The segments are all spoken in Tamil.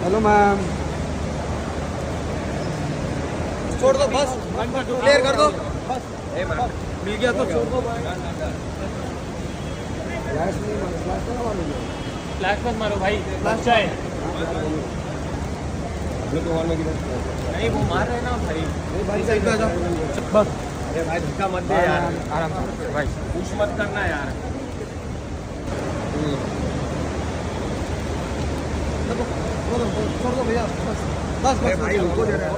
हेलो मैम, छोड़ दो बस, क्लियर कर दो बस। मिल गया तो छोड़ दो। फ्लैश मत मारो भाई, फ्लैश है नहीं, वो मार रहे ना भाई। भाई साइड पे आ जाओ बस। अरे भाई धक्का मत दे यार, आराम से भाई, पुश मत करना यार। छोड़ दो भैया बस बस बस भाई उनको दे रहे हैं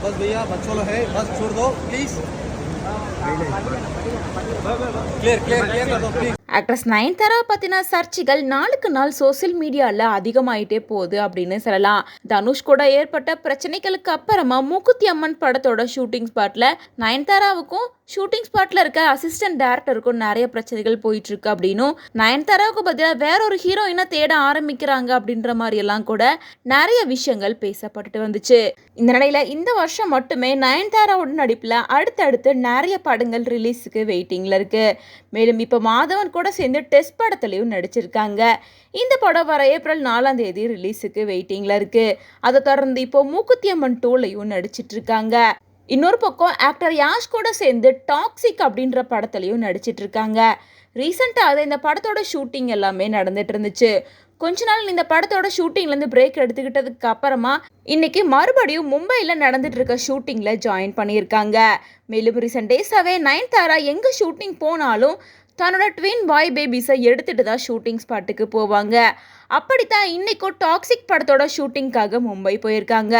बस भैया, बच्चों लो है, बस छोड़ दो प्लीज। क्लियर क्लियर क्लियर कर दो प्लीज। ஆக்ட்ரஸ் நயன்தாரா பத்தின சர்ச்சைகள் நாளுக்கு நாள் சோசியல் மீடியால அதிகமாயிட்டே போகுது அப்படின்னு சொல்லலாம். தனுஷ் கூட ஏற்பட்ட பிரச்சனைகளுக்கு அப்புறமா மூக்குத்தி அம்மன் படத்தோட ஷூட்டிங் ஸ்பாட்ல நயன்தாராவுக்கும் ஷூட்டிங் ஸ்பாட்ல இருக்க அசிஸ்டன்ட் டைரக்டருக்கும் நிறைய பிரச்சனைகள் போயிட்டு இருக்கு அப்படின்னும், நயன்தாராவுக்கு பதிலாக வேற ஒரு ஹீரோயினை தேட ஆரம்பிக்கிறாங்க அப்படின்ற மாதிரி எல்லாம் கூட நிறைய விஷயங்கள் பேசப்பட்டுட்டு வந்துச்சு. இந்த நிலையில இந்த வருஷம் மட்டுமே நயன்தாராவோட நடிப்புல அடுத்தடுத்து நிறைய படங்கள் ரிலீஸுக்கு வெயிட்டிங்ல இருக்கு. மேலும் இப்ப மாதவன் கூட சேர்ந்து டெஸ்ட் படத்துலையும் நடிச்சிருக்காங்க. இந்த படம் வர ஏப்ரல் 4ஆம் தேதி ரிலீஸுக்கு வெயிட்டிங்ல இருக்கு. அதை தொடர்ந்து இப்போ மூக்குத்தி அம்மன் 2லையும் நடிச்சிட்டு இருக்காங்க. இன்னொரு பக்கம் ஆக்டர் யாஷ் கூட சேர்ந்து டாக்ஸிக் அப்படின்ற படத்துலையும் நடிச்சிட்டு இருக்காங்க. ரீசெண்டாக இந்த படத்தோட ஷூட்டிங் எல்லாமே நடந்துட்டு இருந்துச்சு. கொஞ்ச நாள் இந்த படத்தோட ஷூட்டிங்லேருந்து பிரேக் எடுத்துக்கிட்டதுக்கு அப்புறமா இன்னைக்கு மறுபடியும் மும்பையில் நடந்துட்டு இருக்க ஷூட்டிங்கில் ஜாயின் பண்ணியிருக்காங்க. மேலும் ரீசெண்ட் டேஸாகவே நயன்தாரா எங்கே ஷூட்டிங் போனாலும் தன்னோட ட்வின் பாய் பேபிஸை எடுத்துகிட்டு தான் ஷூட்டிங் ஸ்பாட்டுக்கு போவாங்க. அப்படித்தான் இன்னைக்கும் டாக்ஸிக் படத்தோட ஷூட்டிங்காக மும்பை போயிருக்காங்க.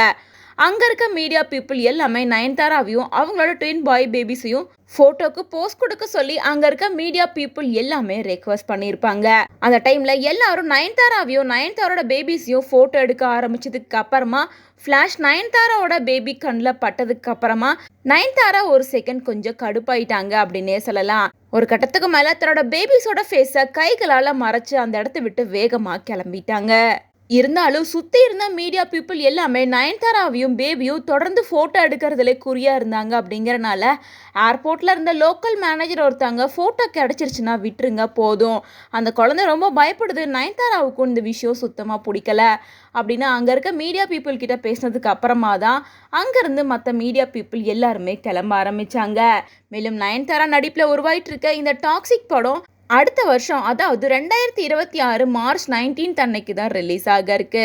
அங்கே இருக்க மீடியா பீப்புள் எல்லாமே நயன்தாராவையும் அவங்களோட ட்வின் பாய் பேபிஸையும் ஃபோட்டோக்கு போஸ்ட் கொடுக்க சொல்லி அங்கே இருக்க மீடியா பீப்புள் எல்லாமே ரெக்வஸ்ட் பண்ணியிருப்பாங்க. அந்த டைமில் எல்லாரும் நயன்தாராவையும் நயன்தாரோட பேபிஸையும் ஃபோட்டோ எடுக்க ஆரம்பிச்சதுக்கு அப்புறமா ஃப்ளாஷ் நயன்தாராவோட பேபி கண்ணில் பட்டதுக்கு அப்புறமா நயன்தாரா ஒரு செகண்ட் கொஞ்சம் கடுப்பாயிட்டாங்க அப்படின்னே சொல்லலாம். ஒரு கட்டத்துக்கு மேலே தன்னோட பேபிஸோட ஃபேஸை கைகளால் மறைச்சு அந்த இடத்த விட்டு வேகமாக கிளம்பிட்டாங்க. இருந்தாலும் சுற்றி இருந்த மீடியா பீப்புள் எல்லாமே நயன்தாராவையும் பேபியும் தொடர்ந்து ஃபோட்டோ எடுக்கிறதுல குறியாக இருந்தாங்க. அப்படிங்கிறனால ஏர்போர்ட்டில் இருந்த லோக்கல் மேனேஜர் ஒருத்தாங்க ஃபோட்டோ கிடச்சிருச்சுன்னா விட்டுருங்க போதும், அந்த குழந்தை ரொம்ப பயப்படுது, நயன்தாராவுக்கும் இந்த விஷயம் சுத்தமாக பிடிக்கல அப்படின்னு அங்கே இருக்க மீடியா பீப்புள் கிட்ட பேசினதுக்கு அப்புறமா தான் அங்கேருந்து மற்ற மீடியா பீப்புள் எல்லாருமே கிளம்ப ஆரம்பித்தாங்க. மேலும் நயன்தாரா நடிப்பில் உருவாயிட்டு இருக்க இந்த டாக்ஸிக் படம் அடுத்த வருஷம், அதாவது 2026 மார்ச் 19 அன்னைக்கு தான் ரிலீஸ் ஆக இருக்கு.